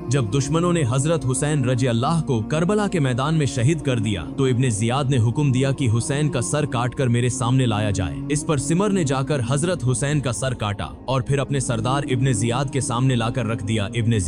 जब दुश्मनों ने हजरत हुसैन रजी अल्लाह को करबला के मैदान में शहीद कर दिया तो इब्ने जियाद ने हुक्म दिया कि हुसैन का सर काटकर मेरे सामने लाया जाए। इस पर सिमर ने जाकर हजरत हुसैन का सर काटा और फिर अपने सरदार इब्ने जियाद के सामने लाकर रख दिया। इब्ने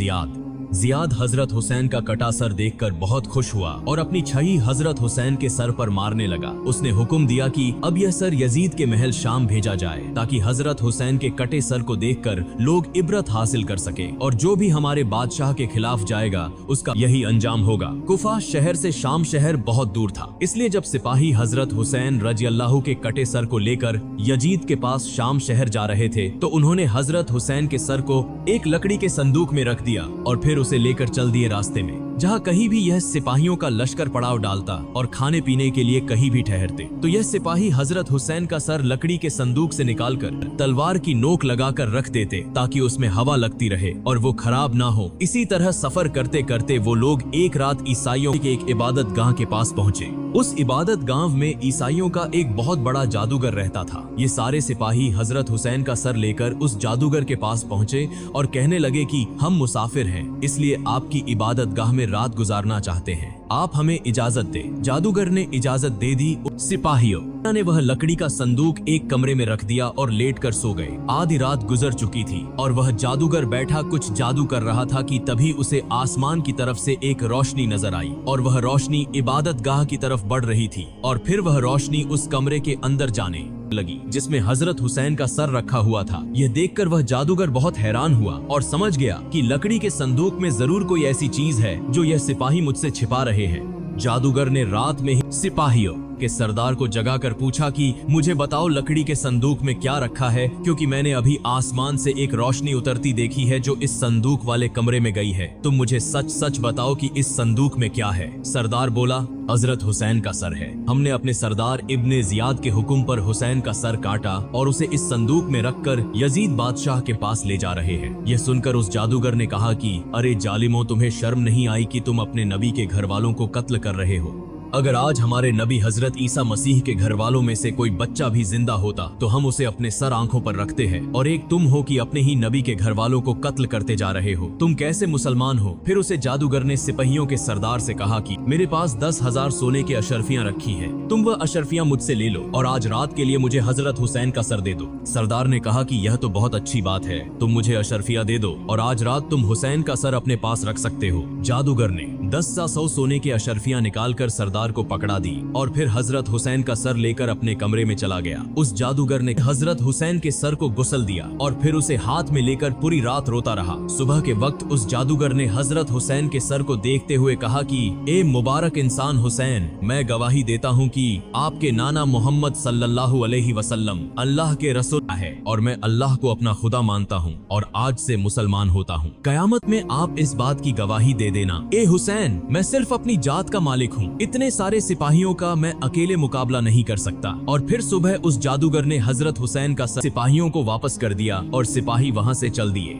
जियाद हजरत हुसैन का कटा सर देखकर बहुत खुश हुआ और अपनी छड़ी हजरत हुसैन के सर पर मारने लगा। उसने हुक्म दिया कि अब यह सर यजीद के महल शाम भेजा जाए ताकि हजरत हुसैन के कटे सर को देखकर लोग इबरत हासिल कर सके और जो भी हमारे बादशाह के खिलाफ जाएगा उसका यही अंजाम होगा। कुफा शहर से शाम शहर बहुत दूर था, इसलिए जब सिपाही हजरत हुसैन रजी अल्लाह के कटे सर को लेकर यजीद के पास शाम शहर जा रहे थे तो उन्होंने हजरत हुसैन के सर को एक लकड़ी के संदूक में रख दिया और फिर उसे लेकर चल दिए रास्ते में। जहाँ कहीं भी यह सिपाहियों का लश्कर पड़ाव डालता और खाने पीने के लिए कहीं भी ठहरते तो यह सिपाही हजरत हुसैन का सर लकड़ी के संदूक से निकालकर तलवार की नोक लगाकर रख देते ताकि उसमें हवा लगती रहे और वो खराब ना हो। इसी तरह सफर करते करते वो लोग एक रात ईसाइयों के एक इबादत गाह के पास पहुँचे। उस इबादत गांव में ईसाइयों का एक बहुत बड़ा जादूगर रहता था। ये सारे सिपाही हजरत हुसैन का सर लेकर उस जादूगर के पास पहुंचे और कहने लगे कि हम मुसाफिर हैं, इसलिए आपकी इबादत गाह में रात गुजारना चाहते हैं, आप हमें इजाजत दे। जादूगर ने इजाजत दे दी। सिपाहियों ने वह लकड़ी का संदूक एक कमरे में रख दिया और लेट कर सो गए। आधी रात गुजर चुकी थी और वह जादूगर बैठा कुछ जादू कर रहा था कि तभी उसे आसमान की तरफ से एक रोशनी नजर आई और वह रोशनी इबादत गाह की तरफ बढ़ रही थी और फिर वह रोशनी उस कमरे के अंदर जाने लगी जिसमें हजरत हुसैन का सर रखा हुआ था। यह देखकर वह जादूगर बहुत हैरान हुआ और समझ गया कि लकड़ी के संदूक में जरूर कोई ऐसी चीज है जो यह सिपाही मुझसे छिपा रहे हैं। जादूगर ने रात में ही सिपाहियों के सरदार को जगाकर पूछा कि मुझे बताओ लकड़ी के संदूक में क्या रखा है, क्योंकि मैंने अभी आसमान से एक रोशनी उतरती देखी है जो इस संदूक वाले कमरे में गई है। तुम मुझे सच सच बताओ कि इस संदूक में क्या है। सरदार बोला, हजरत हुसैन का सर है। हमने अपने सरदार इब्ने जियाद के हुक्म पर हुसैन का सर काटा और उसे इस संदूक में रखकर यजीद बादशाह के पास ले जा रहे हैं। यह सुनकर उस जादूगर ने कहा कि अरे जालिमों, तुम्हें शर्म नहीं आई कि तुम अपने नबी के घर वालों को कत्ल कर रहे हो। अगर आज हमारे नबी हजरत ईसा मसीह के घर वालों में से कोई बच्चा भी जिंदा होता तो हम उसे अपने सर आंखों पर रखते हैं, और एक तुम हो कि अपने ही नबी के घर वालों को कत्ल करते जा रहे हो। तुम कैसे मुसलमान हो? फिर उसे जादूगर ने सिपाहियों के सरदार से कहा कि मेरे पास 10,000 सोने की अशरफियां रखी हैं, तुम वह अशरफियां मुझसे ले लो और आज रात के लिए मुझे हजरत हुसैन का सर दे दो। सरदार ने कहा कि यह तो बहुत अच्छी बात है, तुम मुझे अशरफियां दे दो और आज रात तुम हुसैन का सर अपने पास रख सकते हो। जादूगर ने 10,100 सोने की अशरफियां निकालकर सरदार को पकड़ा दी और फिर हजरत हुसैन का सर लेकर अपने कमरे में चला गया। उस जादूगर ने हजरत हुसैन के सर को गुस्ल दिया और फिर उसे हाथ में लेकर पूरी रात रोता रहा। सुबह के वक्त उस जादूगर ने हजरत हुसैन के सर को देखते हुए कहा कि ए मुबारक इंसान हुसैन, मैं गवाही देता हूँ कि आपके नाना मोहम्मद सल्लल्लाहु अलैहि वसल्लम अल्लाह के रसूल है और मैं अल्लाह को अपना खुदा मानता हूँ और आज से मुसलमान होता हूँ। कयामत में आप इस बात की गवाही दे देना। ए हुसैन, मैं सिर्फ अपनी जात का मालिक हूँ, इतने सारे सिपाहियों का मैं अकेले मुकाबला नहीं कर सकता। और फिर सुबह उस जादूगर ने हजरत हुसैन का सर सिपाहियों को वापस कर दिया और सिपाही वहाँ से चल दिए।